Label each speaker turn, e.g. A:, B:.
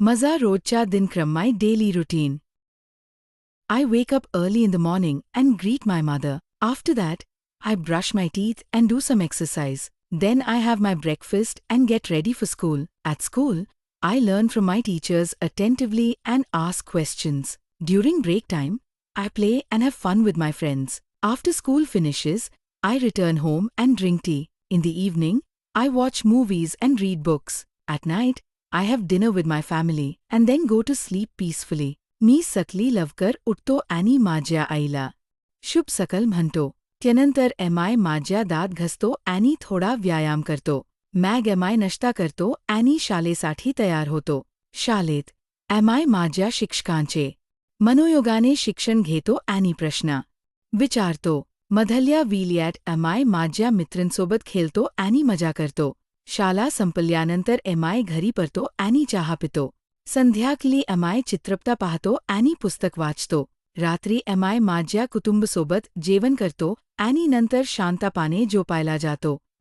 A: मजा रोजच्या दिनक्रम my daily routine. I wake up early in the morning and greet my mother. After that, I brush my teeth and do some exercise. Then I have my breakfast and get ready for school. At school, I learn from my teachers attentively and ask questions. During break time, I play and have fun with my friends. After school finishes, I return home and drink tea. In the evening, I watch movies and read books. At night, I have dinner with my family and then go to sleep peacefully. मी सकली लवकर उठतो आणि माझ्या आईला शुभ सकाळ म्हणतो. त्यानंतर माझ्या दात घसतो आणि थोडा व्यायाम करतो. मग नाश्ता करतो आणि शाळेसाठी तयार होतो. शाळेत माझ्या शिक्षकांचे मनोयोगाने शिक्षण घेतो आणि प्रश्न विचारतो. मधल्या वेळात माझ्या मित्रांसोबत खेळतो आणि मजा करतो. शाळा संपल्यानंतर घरी परतो आणि चहा पितो. संध्याकाळी चित्रपट पाहतो आणि पुस्तक वाचतो. रात्री माझ्या कुटुंबासोबत जेवण करतो आणि नंतर शांतपणे झोपायला जातो.